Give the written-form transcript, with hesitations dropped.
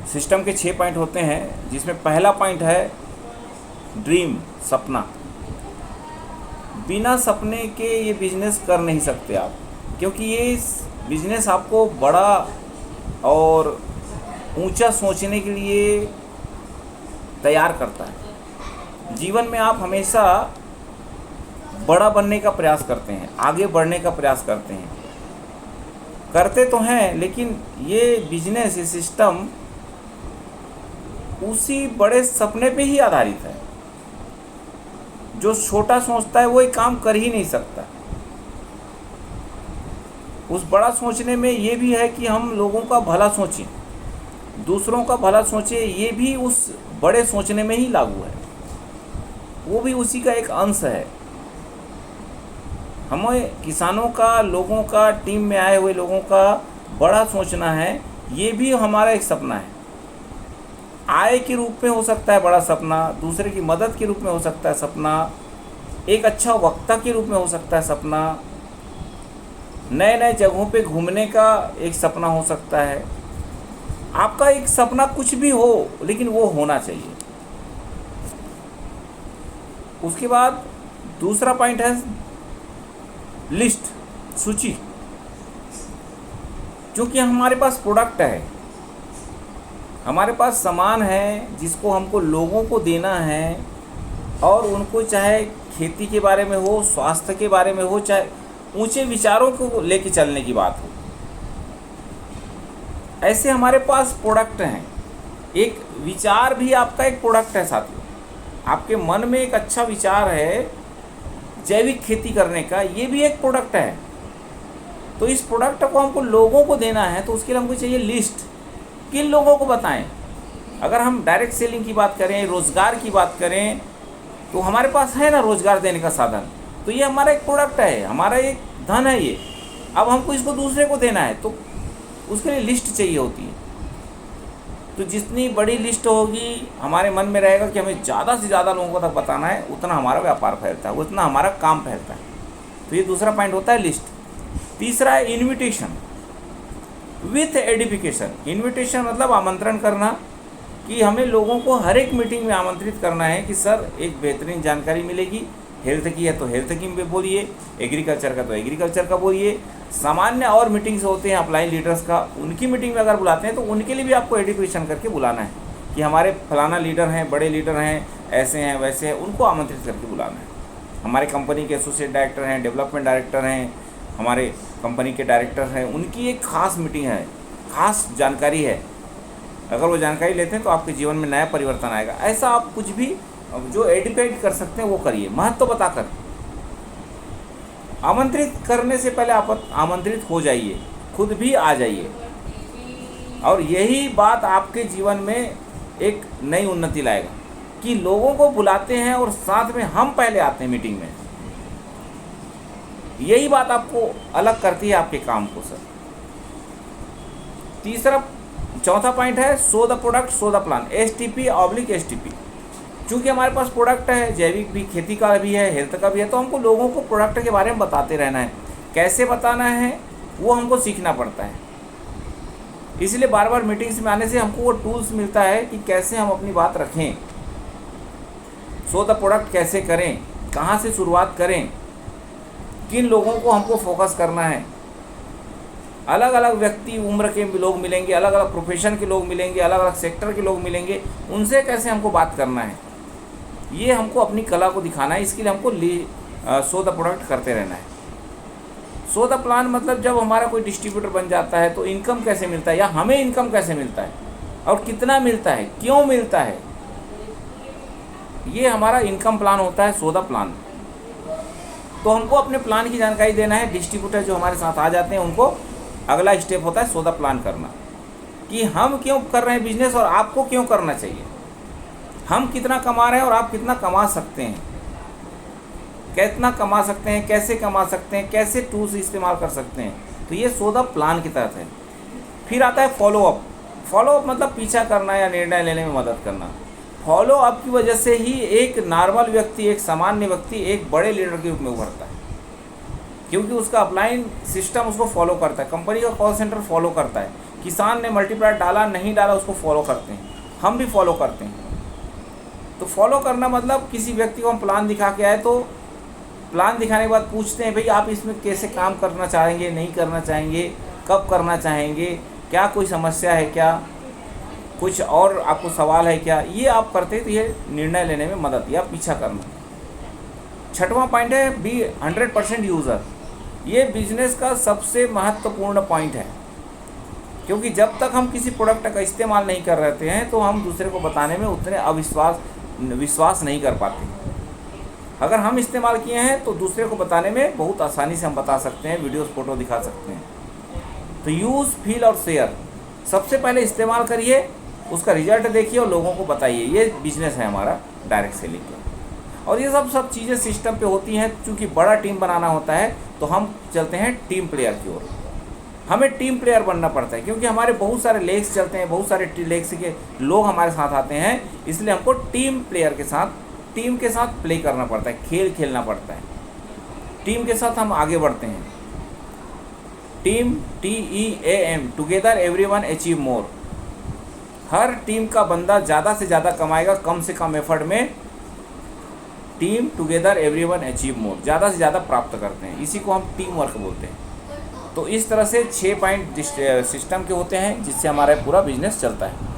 System के 6 point होते हैं, जिसमें पहला पॉइंट है ड्रीम, सपना। बिना सपने के ये बिजनेस कर नहीं सकते आप, क्योंकि ये बिजनेस आपको बड़ा और ऊंचा सोचने के लिए तैयार करता है। जीवन में आप हमेशा बड़ा बनने का प्रयास करते हैं, आगे बढ़ने का प्रयास करते हैं, करते तो हैं, लेकिन ये बिजनेस, ये सिस्टम उसी बड़े सपने पे ही आधारित है। जो छोटा सोचता है वो एक काम कर ही नहीं सकता। उस बड़ा सोचने में ये भी है कि हम लोगों का भला सोचें, दूसरों का भला सोचें, ये भी उस बड़े सोचने में ही लागू है, वो भी उसी का एक अंश है। हमें किसानों का, लोगों का, टीम में आए हुए लोगों का बड़ा सोचना है, ये भी हमारा एक सपना है। आय के रूप में हो सकता है बड़ा सपना, दूसरे की मदद के रूप में हो सकता है सपना, एक अच्छा वक्ता के रूप में हो सकता है सपना, नए नए जगहों पे घूमने का एक सपना हो सकता है। आपका एक सपना कुछ भी हो, लेकिन वो होना चाहिए। उसके बाद दूसरा पॉइंट है लिस्ट, सूची। क्योंकि हमारे पास प्रोडक्ट है, हमारे पास सामान है जिसको हमको लोगों को देना है, और उनको चाहे खेती के बारे में हो, स्वास्थ्य के बारे में हो, चाहे ऊंचे विचारों को लेके चलने की बात हो, ऐसे हमारे पास प्रोडक्ट हैं। एक विचार भी आपका एक प्रोडक्ट है साथियों। आपके मन में एक अच्छा विचार है जैविक खेती करने का, ये भी एक प्रोडक्ट है। तो इस प्रोडक्ट को हमको लोगों को देना है, तो उसके लिए हमको चाहिए लिस्ट। किन लोगों को बताएं? अगर हम डायरेक्ट सेलिंग की बात करें, रोज़गार की बात करें, तो हमारे पास है ना रोज़गार देने का साधन, तो ये हमारा एक प्रोडक्ट है, हमारा एक धन है ये। अब हमको इसको दूसरे को देना है, तो उसके लिए लिस्ट चाहिए होती है। तो जितनी बड़ी लिस्ट होगी, हमारे मन में रहेगा कि हमें ज़्यादा से ज़्यादा लोगों को तक बताना है, उतना हमारा व्यापार फैलता है, उतना हमारा काम फैलता है। तो ये दूसरा पॉइंट होता है लिस्ट। तीसरा है इन्विटेशन विथ एडिफिकेशन। इन्विटेशन मतलब आमंत्रण करना, कि हमें लोगों को हर एक मीटिंग में आमंत्रित करना है कि सर एक बेहतरीन जानकारी मिलेगी, हेल्थ की है तो हेल्थ की में बोलिए, एग्रीकल्चर का तो एग्रीकल्चर का बोलिए, सामान्य और मीटिंग्स होते हैं अपलाइन लीडर्स का, उनकी मीटिंग में अगर बुलाते हैं तो उनके लिए भी आपको एडिफिकेशन करके बुलाना है कि हमारे फलाना लीडर हैं, बड़े लीडर हैं, ऐसे हैं वैसे हैं, उनको आमंत्रित करके बुलाना है। हमारे कंपनी के एसोसिएट डायरेक्टर हैं, डेवलपमेंट डायरेक्टर हैं, हमारे कंपनी के डायरेक्टर हैं, उनकी एक खास मीटिंग है, खास जानकारी है। अगर वो जानकारी लेते हैं तो आपके जीवन में नया परिवर्तन आएगा। ऐसा आप कुछ भी जो एडिफाइड कर सकते हैं वो करिए, महत्व बताकर। आमंत्रित करने से पहले आप आमंत्रित हो जाइए, खुद भी आ जाइए, और यही बात आपके जीवन में एक नई उन्नति लाएगा कि लोगों को बुलाते हैं और साथ में हम पहले आते हैं मीटिंग में। यही बात आपको अलग करती है आपके काम को सर। चौथा पॉइंट है show the product show the plan, STP/STP। चूँकि हमारे पास प्रोडक्ट है, जैविक भी, खेती का भी है, हेल्थ का भी है, तो हमको लोगों को प्रोडक्ट के बारे में बताते रहना है। कैसे बताना है वो हमको सीखना पड़ता है। इसलिए बार बार मीटिंग्स में आने से हमको वो टूल्स मिलता है कि कैसे हम अपनी बात रखें, शो द प्रोडक्ट कैसे करें, कहाँ से शुरुआत करें, किन लोगों को हमको फोकस करना है। अलग अलग व्यक्ति, उम्र के लोग मिलेंगे, अलग अलग प्रोफेशन के लोग मिलेंगे, अलग अलग सेक्टर के लोग मिलेंगे, उनसे कैसे हमको बात करना है, ये हमको अपनी कला को दिखाना है। इसके लिए हमको शो द प्रोडक्ट करते रहना है। शो द प्लान मतलब जब हमारा कोई डिस्ट्रीब्यूटर बन जाता है तो इनकम कैसे मिलता है, या हमें इनकम कैसे मिलता है, और कितना मिलता है, क्यों मिलता है, ये हमारा इनकम प्लान होता है, शो द प्लान। तो हमको अपने प्लान की जानकारी देना है। डिस्ट्रीब्यूटर जो हमारे साथ आ जाते हैं उनको अगला स्टेप होता है शो द प्लान करना, कि हम क्यों कर रहे हैं बिजनेस और आपको क्यों करना चाहिए, हम कितना कमा रहे हैं और आप कितना कमा सकते हैं, कितना कमा सकते हैं, कैसे कमा सकते हैं, कैसे टूल्स इस्तेमाल कर सकते हैं। तो ये शो द प्लान की तरफ है। फिर आता है फॉलोअप। फॉलोअप मतलब पीछा करना या निर्णय लेने में मदद करना। फॉलोअप की वजह से ही एक नॉर्मल व्यक्ति, एक सामान्य व्यक्ति एक बड़े लीडर के रूप में उभरता है, क्योंकि उसका अपलाइन सिस्टम उसको फॉलो करता है, कंपनी का कॉल सेंटर फॉलो करता है कि किसान ने मल्टीप्लायर डाला नहीं डाला उसको फॉलो करते हैं, हम भी फॉलो करते हैं। तो फॉलो करना मतलब किसी व्यक्ति को हम प्लान दिखा के आए तो प्लान दिखाने के बाद पूछते हैं भाई आप इसमें कैसे काम करना चाहेंगे, नहीं करना चाहेंगे, कब करना चाहेंगे, क्या कोई समस्या है क्या, कुछ और आपको सवाल है क्या, ये आप करते तो ये निर्णय लेने में मदद या पीछा करना। छठवां पॉइंट है बी 100% यूज़र। ये बिजनेस का सबसे महत्वपूर्ण पॉइंट है, क्योंकि जब तक हम किसी प्रोडक्ट का इस्तेमाल नहीं कर रहे हैं तो हम दूसरे को बताने में उतने विश्वास नहीं कर पाते। अगर हम इस्तेमाल किए हैं तो दूसरे को बताने में बहुत आसानी से हम बता सकते हैं, वीडियोस फोटो दिखा सकते हैं। तो यूज़, फील और शेयर, सबसे पहले इस्तेमाल करिए, उसका रिजल्ट देखिए और लोगों को बताइए। ये बिजनेस है हमारा डायरेक्ट सेलिंग का। और ये सब चीज़ें सिस्टम पे होती हैं। चूँकि बड़ा टीम बनाना होता है तो हम चलते हैं टीम प्लेयर की ओर। हमें टीम प्लेयर बनना पड़ता है, क्योंकि हमारे बहुत सारे लेग्स चलते हैं, बहुत सारे लेग्स के लोग हमारे साथ आते हैं, इसलिए हमको टीम प्लेयर के साथ, टीम के साथ प्ले करना पड़ता है, खेल खेलना पड़ता है। टीम के साथ हम आगे बढ़ते हैं। Team, TEAM, together everyone achieve more. हर टीम का बंदा ज़्यादा से ज़्यादा कमाएगा कम से कम एफर्ट में। Team, together everyone achieve more, ज़्यादा से ज़्यादा प्राप्त करते हैं, इसी को हम टीम वर्क बोलते हैं। तो इस तरह से 6 पॉइंट सिस्टम के होते हैं जिससे हमारा पूरा बिजनेस चलता है।